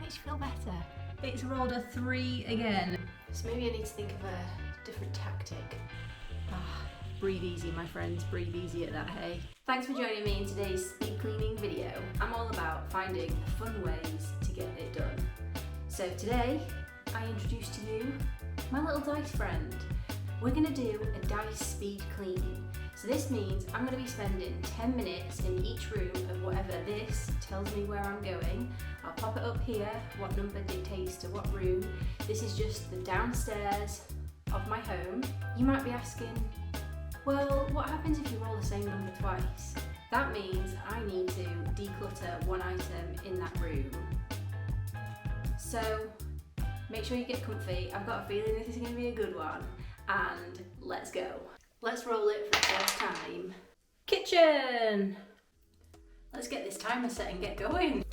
makes you feel better. It's rolled a 3 again. So maybe I need to think of a different tactic. Breathe easy, my friends, breathe easy at that hay. Thanks for joining me in today's speed cleaning video. I'm all about finding fun ways to get it done. So today, I introduce to you my little dice friend. We're gonna do a dice speed cleaning. So this means I'm gonna be spending 10 minutes in each room of whatever this tells me where I'm going. I'll pop it up here, what number dictates to what room. This is just the downstairs of my home. You might be asking, well, what happens if you roll the same number twice? That means I need to declutter one item in that room. So make sure you get comfy. I've got a feeling this is going to be a good one, and let's go. Let's roll it for the first time. Kitchen! Let's get this timer set and get going.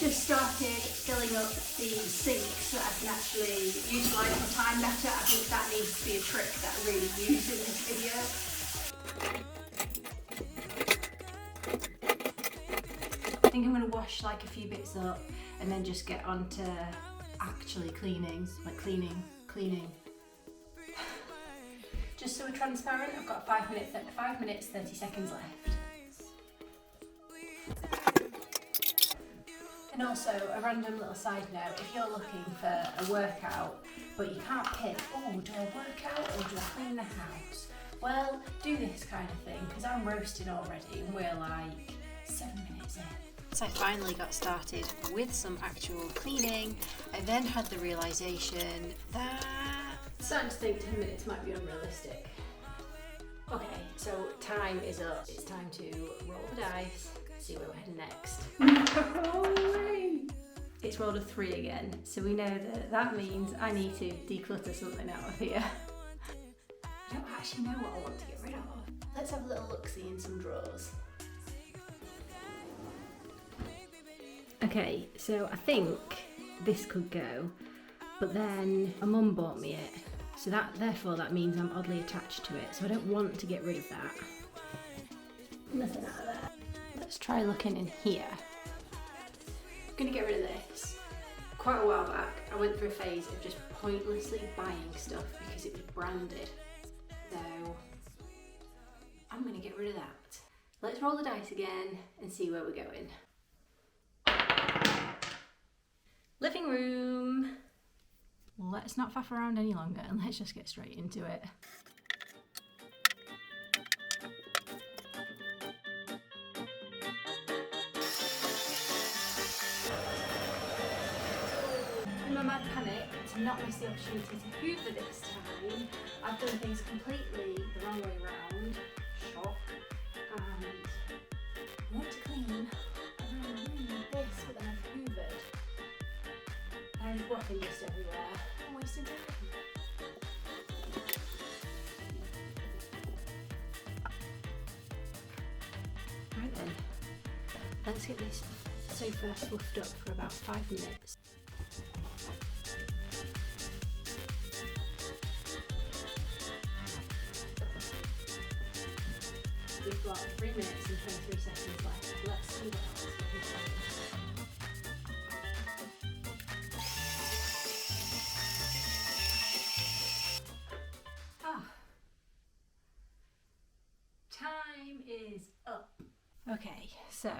Just started filling up the sink so that I can actually utilise my time better. I think that needs to be a trick that I really use in this video. I think I'm going to wash like a few bits up and then just get on to actually cleaning, like cleaning. Just so we're transparent, I've got 5 minutes 30 seconds left. And also, a random little side note, if you're looking for a workout, but you can't pick, oh, do I work out or do I clean the house? Well, do this kind of thing, because I'm roasting already and we're like 7 minutes in. So I finally got started with some actual cleaning. I then had the realisation that I'm starting to think 10 minutes might be unrealistic. Okay, so time is up. It's time to roll the dice, see where we're heading next. It's rolled a 3 again, so we know that means I need to declutter something out of here. I don't actually know what I want to get rid of. Let's have a little look-see in some drawers. Okay, so I think this could go, but then my mum bought me it, so therefore that means I'm oddly attached to it, so I don't want to get rid of that. Nothing out of there. Let's try looking in here. I'm gonna get rid of this. Quite a while back, I went through a phase of just pointlessly buying stuff because it was branded. So I'm gonna get rid of that. Let's roll the dice again and see where we're going. Living room. Let's not faff around any longer and let's just get straight into it. In my mad panic to not miss the opportunity to hoover this time, I've done things completely the wrong way around. Shock. And I want to clean around the room like this, but then I've hoovered. And wrapping dust everywhere. I'm wasting time. Right then, let's get this sofa fluffed up for about 5 minutes. We've got 3 minutes and 23 seconds left. Let's see what else we can find. Time is up. Okay, so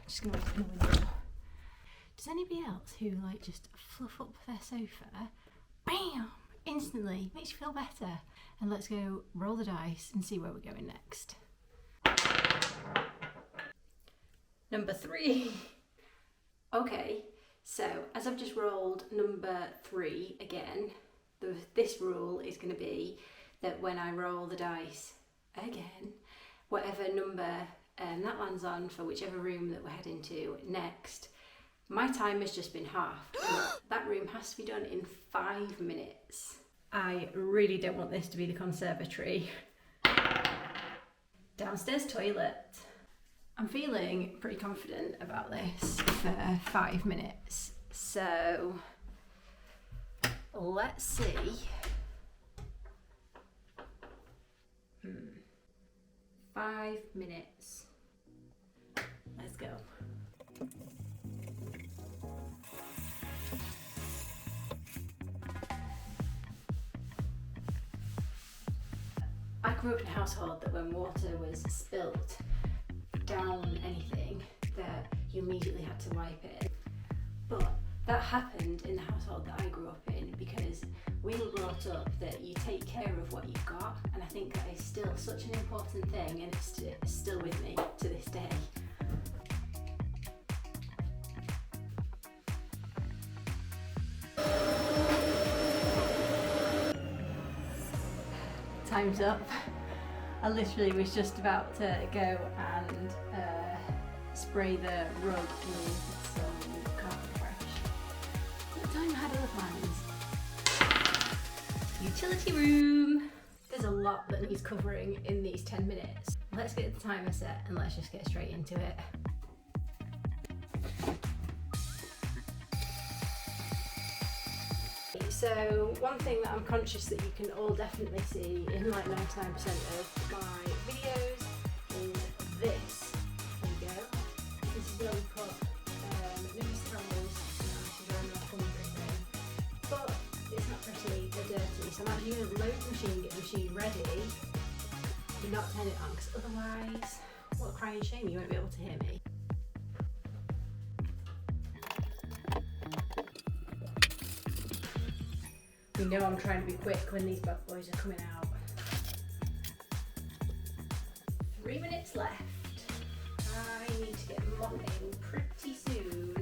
just gonna open the window. Does anybody else who like just fluff up their sofa, bam, instantly makes you feel better? And let's go roll the dice and see where we're going next. Number 3. Okay, so as I've just rolled number 3 again, this rule is going to be that when I roll the dice again, whatever number that lands on for whichever room that we're heading to next, my time has just been halved. That room has to be done in 5 minutes. I really don't want this to be the conservatory. Downstairs toilet. I'm feeling pretty confident about this for 5 minutes. So let's see. 5 minutes. Let's go. grew up in a household that when water was spilt down anything, that you immediately had to wipe it. But that happened in the household that I grew up in because we were brought up that you take care of what you've got, and I think that is still such an important thing, and it's still with me to this day. Time's up. I literally was just about to go and spray the rug with some carpet fresh. But time had other plans. Utility room. There's a lot that needs covering in these 10 minutes. Let's get the timer set and let's just get straight into it. So one thing that I'm conscious that you can all definitely see in like 99% of my videos is this. There you go. This is where we put nose towels. This is around our laundry thing. But it's not pretty, they're dirty. So I'm actually going to load the machine, get the machine ready. Do not turn it on because otherwise, what a crying shame, you won't be able to hear me. You know I'm trying to be quick when these bad boys are coming out. 3 minutes left. I need to get mopping pretty soon.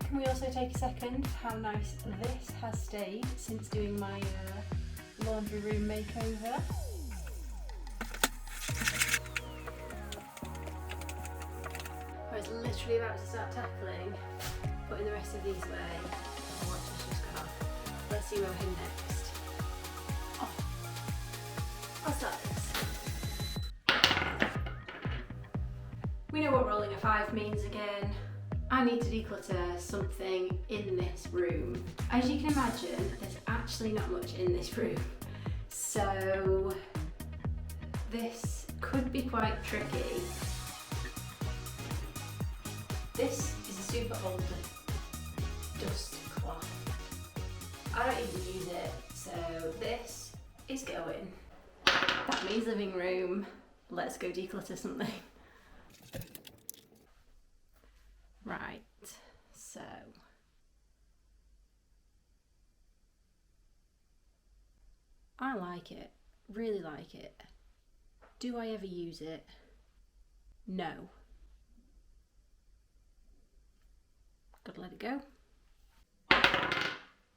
Can we also take a second how nice this has stayed since doing my laundry room makeover? I was literally about to start tackling putting the rest of these away. My watch has just gone off. Let's see where we're heading next. Oh, I'll start this. We know what rolling a 5 means again. I need to declutter something in this room. As you can imagine, there's actually not much in this room. So this could be quite tricky. This is a super old dust cloth. I don't even use it, so this is going. That means living room. Let's go declutter something. Right, so I like it, really like it. Do I ever use it? No. Gotta let it go.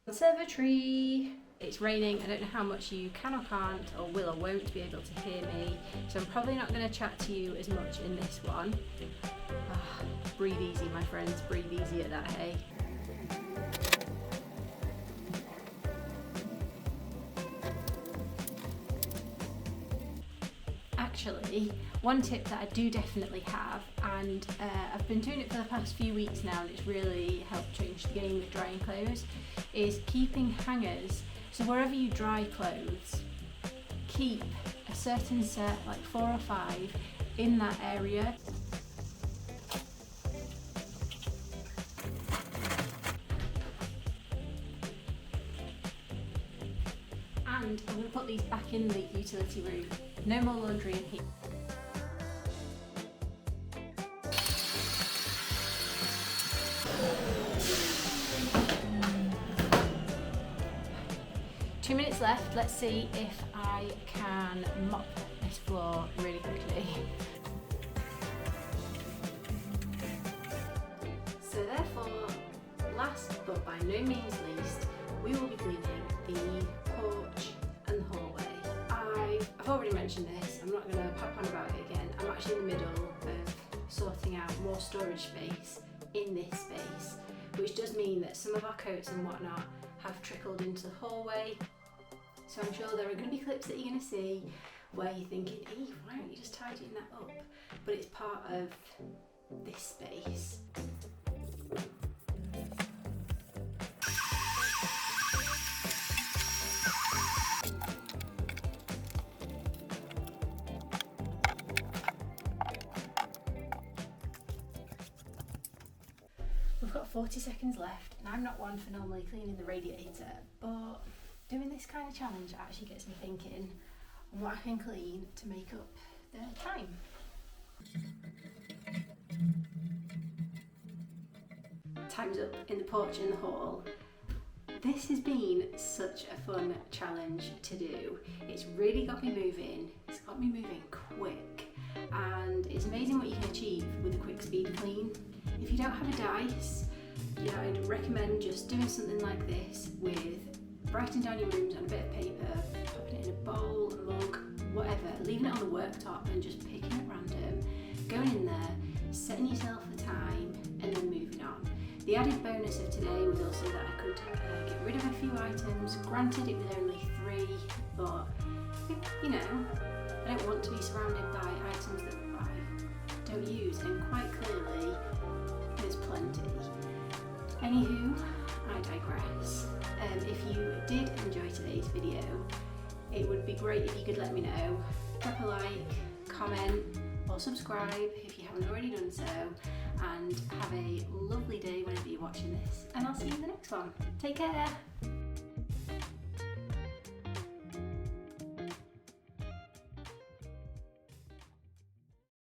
Conservatory. It's raining. I don't know how much you can or can't or will or won't be able to hear me, so I'm probably not going to chat to you as much in this one. Breathe easy, my friends, breathe easy at that hay. Actually, one tip that I do definitely have, and I've been doing it for the past few weeks now and it's really helped change the game with drying clothes, is keeping hangers. So wherever you dry clothes, keep a certain set, like 4 or 5, in that area. And I'm going to put these back in the utility room. No more laundry in here. Two minutes left. Let's see if I can mop this floor really quickly. So therefore, last but by no means least, we will be cleaning the porch and the hallway. I've already mentioned this, I'm not going to pop on about it again. I'm actually in the middle of sorting out more storage space in this space, which does mean that some of our coats and whatnot have trickled into the hallway. So I'm sure there are going to be clips that you're going to see where you're thinking, Eve, why aren't you just tidying that up? But it's part of this space. We've got 40 seconds left, and I'm not one for normally cleaning the radiator, but doing this kind of challenge actually gets me thinking on what I can clean to make up the time. Time's up in the porch and the hall. This has been such a fun challenge to do. It's really got me moving, it's got me moving quick, and it's amazing what you can achieve with a quick speed clean. If you don't have a dice, I'd recommend just doing something like this with writing down your rooms on a bit of paper, popping it in a bowl, a mug, whatever, leaving it on the worktop and just picking it random, going in there, setting yourself the time, and then moving on. The added bonus of today was also that I could get rid of a few items. Granted, it was only 3, but I don't want to be surrounded by items that I don't use, and quite clearly there's plenty. Anywho, I digress. If you did enjoy today's video, it would be great if you could let me know. Drop a like, comment, or subscribe if you haven't already done so, and have a lovely day whenever you're watching this, and I'll see you in the next one. Take care!